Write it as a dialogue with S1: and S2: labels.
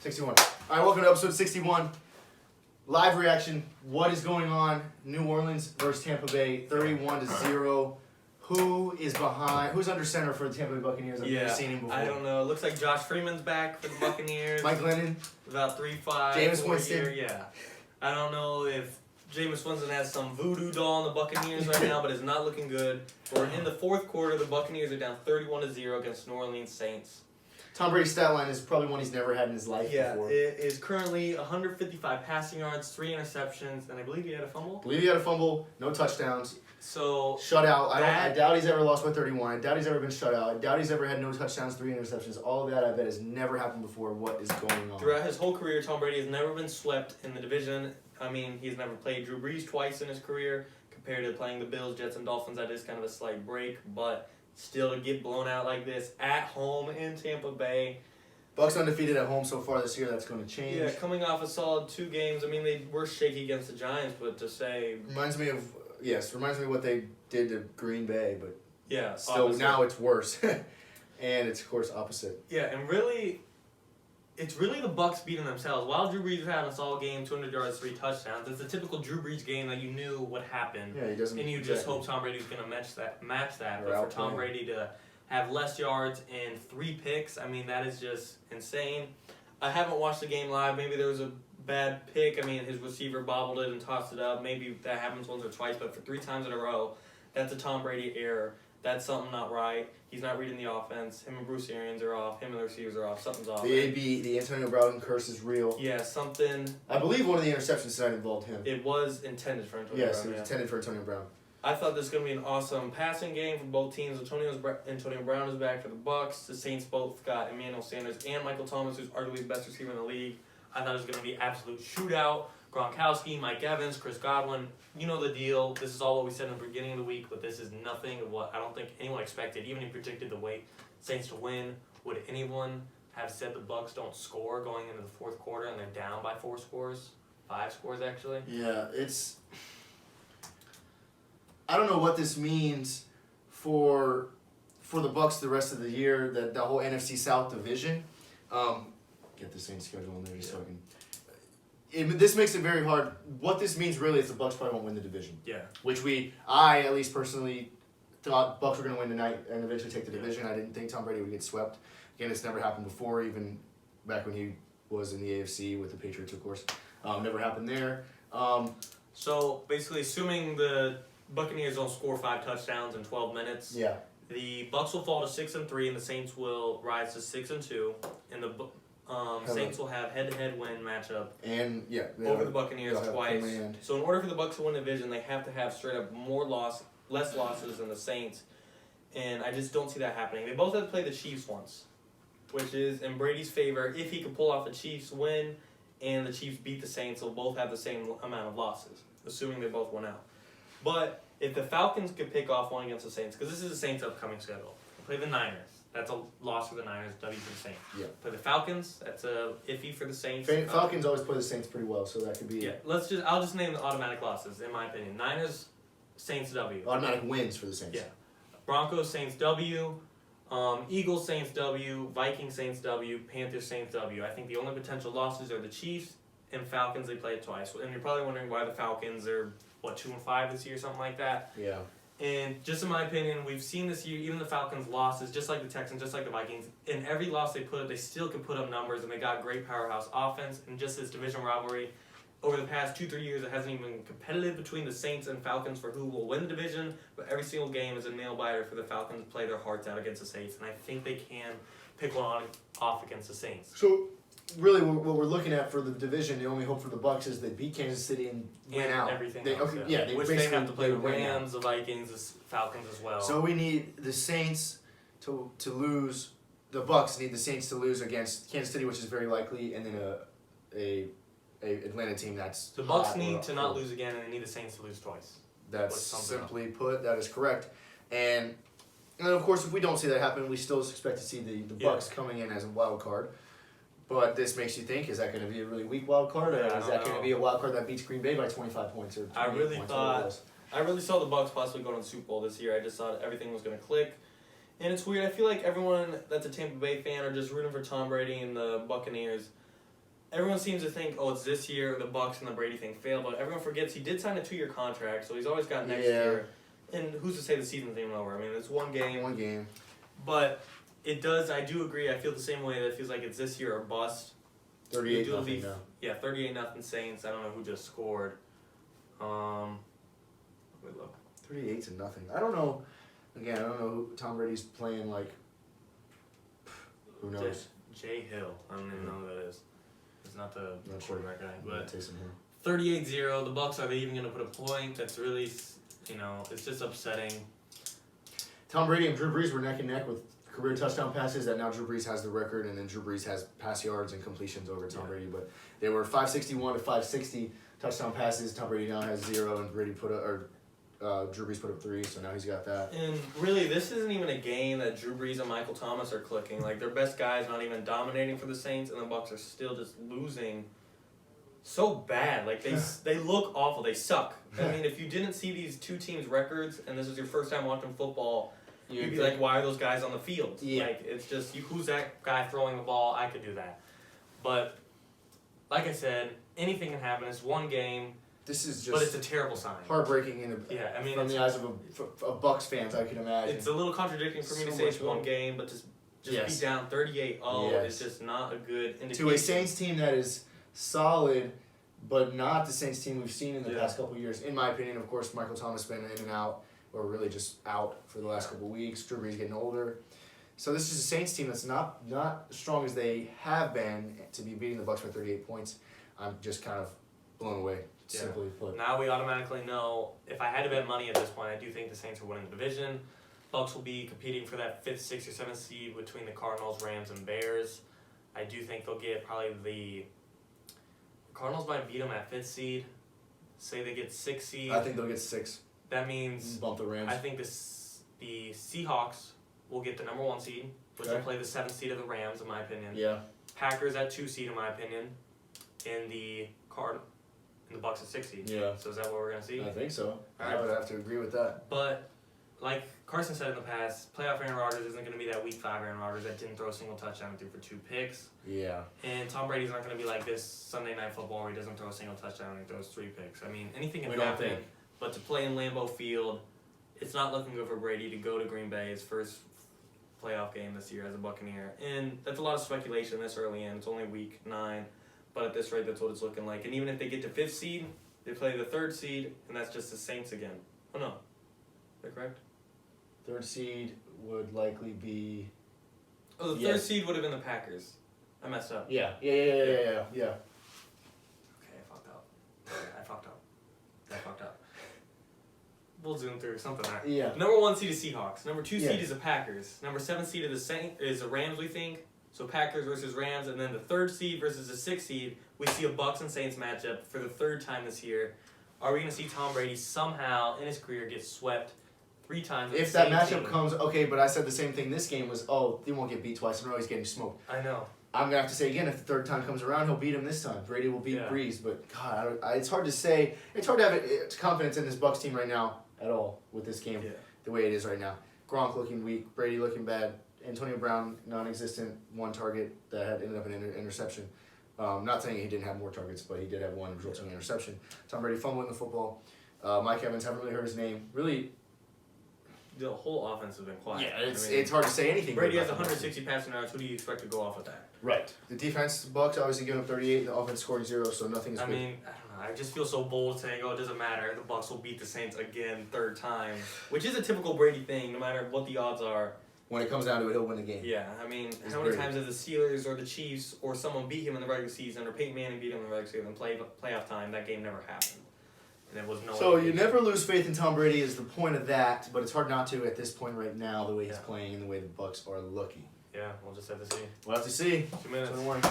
S1: 61. All right, welcome to episode 61. Live reaction. What is going on? New Orleans versus Tampa Bay, 31-0. Who is behind? Who's under center for the Tampa Bay Buccaneers? I've never seen him before.
S2: I don't know. It looks like Josh Freeman's back for the Buccaneers.
S1: Mike Lennon.
S2: About 3-5.
S1: Jameis Winston.
S2: Yeah. I don't know if Jameis Winston has some voodoo doll on the Buccaneers right now, but it's not looking good. We're in the fourth quarter. The Buccaneers are down 31-0 against New Orleans Saints.
S1: Tom Brady's stat line is probably one he's never had in his life before.
S2: It is currently 155 passing yards, 3 interceptions, and I believe he had a fumble.
S1: No touchdowns.
S2: So
S1: shutout. I doubt he's ever lost by 31. I doubt he's ever been shut out. I doubt he's ever had no touchdowns, 3 interceptions. All of that I bet has never happened before. What is going on?
S2: Throughout his whole career, Tom Brady has never been swept in the division. I mean, he's never played Drew Brees twice in his career. Compared to playing the Bills, Jets, and Dolphins, that is kind of a slight break. But still to get blown out like this at home in Tampa Bay.
S1: Bucs undefeated at home so far this year. That's going to change.
S2: Yeah, coming off a solid 2 games. I mean, they were shaky against the Giants, but to say...
S1: Reminds me of what they did to Green Bay, but
S2: yeah,
S1: still
S2: opposite.
S1: Now it's worse. And it's, of course, opposite.
S2: Yeah, and really, it's really the Bucs beating themselves. While Drew Brees was having a solid game, 200 yards, 3 touchdowns, it's a typical Drew Brees game that you knew would happen.
S1: Yeah, he doesn't...
S2: And you just hope Tom Brady was going to match that. But for Tom Brady to have less yards and 3 picks, I mean, that is just insane. I haven't watched the game live. Maybe there was a bad pick. I mean, his receiver bobbled it and tossed it up. Maybe that happens once or twice, but for 3 times in a row, that's a Tom Brady error. That's something not right. He's not reading the offense. Him and Bruce Arians are off. Him and the receivers are off. Something's off.
S1: The Antonio Brown curse is real.
S2: Yeah, something.
S1: I believe one of the interceptions tonight involved him.
S2: It was intended for Antonio Brown.
S1: Yes, it was intended for Antonio Brown.
S2: I thought this was going to be an awesome passing game for both teams. Antonio Brown is back for the Bucs. The Saints both got Emmanuel Sanders and Michael Thomas, who's arguably the best receiver in the league. I thought it was going to be an absolute shootout. Gronkowski, Mike Evans, Chris Godwin. You know the deal. This is all what we said in the beginning of the week, but this is nothing of what I don't think anyone expected. Even if you predicted the Saints to win, would anyone have said the Bucs don't score going into the fourth quarter and they're down by 4 scores? 5 scores, actually?
S1: Yeah, it's... I don't know what this means for the Bucs the rest of the year, the whole NFC South division. Get the Saints schedule in there just so I can... This makes it very hard. What this means really is the Bucs probably won't win the division.
S2: Yeah.
S1: Which I at least personally thought Bucs were going to win tonight and eventually take the division. I didn't think Tom Brady would get swept. Again, it's never happened before, even back when he was in the AFC with the Patriots, of course. Never happened there.
S2: So basically, assuming the Buccaneers don't score 5 touchdowns in 12 minutes.
S1: Yeah.
S2: The Bucs will fall to 6-3, and the Saints will rise to 6-2, and the Saints will have head-to-head win matchup.
S1: And
S2: over the Buccaneers twice. So in order for the Bucs to win the division, they have to have straight up less losses than the Saints, and I just don't see that happening. They both have to play the Chiefs once, which is in Brady's favor. If he can pull off the Chiefs win, and the Chiefs beat the Saints, they'll both have the same amount of losses, assuming they both went out. But if the Falcons could pick off one against the Saints, because this is the Saints' upcoming schedule, they play the Niners. That's a loss for the Niners, W for the Saints.
S1: Yeah.
S2: Play the Falcons. That's a iffy for the Saints.
S1: Falcons always play the Saints pretty well, so that could be...
S2: Yeah. I'll just name the automatic losses, in my opinion. Niners, Saints, W.
S1: Automatic wins for the Saints.
S2: Yeah. Broncos, Saints, W. Eagles, Saints, W. Vikings, Saints, W. Panthers, Saints, W. I think the only potential losses are the Chiefs and Falcons. They play it twice. And you're probably wondering why the Falcons are... 2-5 this year, something like that.
S1: Yeah.
S2: And just in my opinion, we've seen this year, even the Falcons' losses, just like the Texans, just like the Vikings, in every loss they put up, they still can put up numbers, and they got great powerhouse offense. And just this division rivalry, over the past 2-3 years, it hasn't even been competitive between the Saints and Falcons for who will win the division, but every single game is a nail-biter for the Falcons to play their hearts out against the Saints, and I think they can pick one off against the Saints.
S1: So... Really, what we're looking at for the division, the only hope for the Bucs is they beat Kansas City and win out.
S2: Everything
S1: they,
S2: else,
S1: they
S2: which they have to play the Rams, the Vikings, the Falcons as well.
S1: So we need the Saints to lose. The Bucs need the Saints to lose against Kansas City, which is very likely, and then a Atlanta team that's
S2: the Bucs need to not lose again, and they need the Saints to lose twice.
S1: That's simply put. That is correct. And of course, if we don't see that happen, we still expect to see the Bucs coming in as a wild card. But this makes you think, is that going to be a really weak wild card, or is that going to be a wild card that beats Green Bay by 25 points or 28 points?
S2: I really saw the Bucs possibly going to the Super Bowl this year. I just thought everything was going to click. And it's weird. I feel like everyone that's a Tampa Bay fan are just rooting for Tom Brady and the Buccaneers. everyone seems to think, oh, it's this year, the Bucs and the Brady thing failed, but everyone forgets he did sign a 2-year contract, so he's always got next year. And who's to say the season's even over? I mean, it's one game.
S1: One game.
S2: But it does, I do agree, I feel the same way that it feels like it's this year or bust.
S1: 38-0 now.
S2: Yeah, 38-0 Saints. I don't know who just scored. Wait, look.
S1: 38-0. I don't know. Again, I don't know who Tom Brady's playing like. Who knows?
S2: Jay Hill. I don't even know who that is. It's not the quarterback guy. But 38-0. The Bucs, are they even going to put a point? That's really, it's just upsetting.
S1: Tom Brady and Drew Brees were neck and neck with career touchdown passes. That now Drew Brees has the record, and then Drew Brees has pass yards and completions over Tom Brady. But they were 561 to 560 touchdown passes. Tom Brady now has 0, and Drew Brees put up 3, so now he's got that.
S2: And really, this isn't even a game that Drew Brees and Michael Thomas are clicking. Like, their best guy's not even dominating for the Saints, and the Bucs are still just losing so bad. Like, they look awful. They suck. I mean, if you didn't see these two teams' records, and this is your first time watching football, you'd be like, why are those guys on the field?
S1: Yeah.
S2: Like, it's just, who's that guy throwing the ball? I could do that. But, like I said, anything can happen. It's one game.
S1: This is just.
S2: But it's a terrible sign.
S1: Heartbreaking from the eyes of Bucs fans, I can imagine.
S2: It's a little contradicting for me to say it's one game, but just be down 38-0 is just not a good indication.
S1: To a Saints team that is solid, but not the Saints team we've seen in the past couple of years. In my opinion, of course, Michael Thomas been in and out, or really just out for the last couple of weeks. Drew Brees getting older. So this is a Saints team that's not as strong as they have been to be beating the Bucs by 38 points. I'm just kind of blown away. Simply put.
S2: Now we automatically know, if I had to bet money at this point, I do think the Saints are winning the division. Bucs will be competing for that 5th, 6th, or 7th seed between the Cardinals, Rams, and Bears. I do think they'll get probably the Cardinals might beat them at 5th seed. Say they get 6th seed.
S1: I think they'll get 6.
S2: That means
S1: bump the Rams.
S2: I think the Seahawks will get the number 1 seed, which will play the 7th seed of the Rams, in my opinion.
S1: Yeah.
S2: Packers at 2 seed, in my opinion, and the Bucs at 6 seed.
S1: Yeah.
S2: So is that what we're going to see?
S1: I think so.
S2: Right.
S1: I would have to agree with that.
S2: But, like Carson said in the past, playoff Aaron Rodgers isn't going to be that Week 5 Aaron Rodgers that didn't throw a single touchdown and threw for 2 picks.
S1: Yeah.
S2: And Tom Brady's not going to be like this Sunday Night Football where he doesn't throw a single touchdown and he throws 3 picks. I mean, anything can happen. But to play in Lambeau Field, it's not looking good for Brady to go to Green Bay, his first playoff game this year as a Buccaneer. And that's a lot of speculation this early in. It's only Week 9. But at this rate, that's what it's looking like. And even if they get to 5th seed, they play the 3rd seed, and that's just the Saints again. Oh, no. Is that correct?
S1: 3rd seed would likely be...
S2: Oh, the 3rd seed would have been the Packers. I messed up.
S1: Yeah.
S2: Okay, I fucked up. We'll zoom through something like that.
S1: Yeah.
S2: Number 1 seed is Seahawks. Number 2 seed is the Packers. Number 7 seed is the Rams, we think. So Packers versus Rams, and then the 3rd seed versus the 6th seed. We see a Bucs and Saints matchup for the 3rd time this year. Are we going to see Tom Brady somehow in his career get swept 3 times?
S1: If that matchup comes, okay, but I said the same thing this game was, they won't get beat twice in a row, he's getting smoked.
S2: I know.
S1: I'm going to have to say again, if the 3rd time comes around, he'll beat him this time. Brady will beat Brees, but God, it's hard to say. It's hard to have confidence in this Bucs team right now at all with this game, the way it is right now. Gronk looking weak, Brady looking bad. Antonio Brown, non-existent, 1 target that had ended up in an interception. Not saying he didn't have more targets, but he did have 1 resulting in interception. Tom Brady fumbling the football. Mike Evans, haven't really heard his name. Really,
S2: the whole offense has been quiet.
S1: Yeah, it's hard to say anything.
S2: Brady has 160 passing yards. Who do you expect to go off with that?
S1: Right. The defense, the Bucs obviously giving up 38, the offense scoring 0, so nothing is good.
S2: I mean, I don't know. I just feel so bold saying, it doesn't matter. The Bucs will beat the Saints again, 3rd time, which is a typical Brady thing, no matter what the odds are.
S1: When it comes down to it, he'll win the game.
S2: Yeah, I mean, how many times have the Steelers or the Chiefs or someone beat him in the regular season, or Peyton Manning beat him in the regular season, and playoff time, that game never happened. And it was no.
S1: So you never lose faith in Tom Brady is the point of that, but it's hard not to at this point right now, the way he's playing and the way the Bucs are looking.
S2: Yeah, we'll just have to see.
S1: We'll have to see.
S2: 2 minutes.
S1: 21.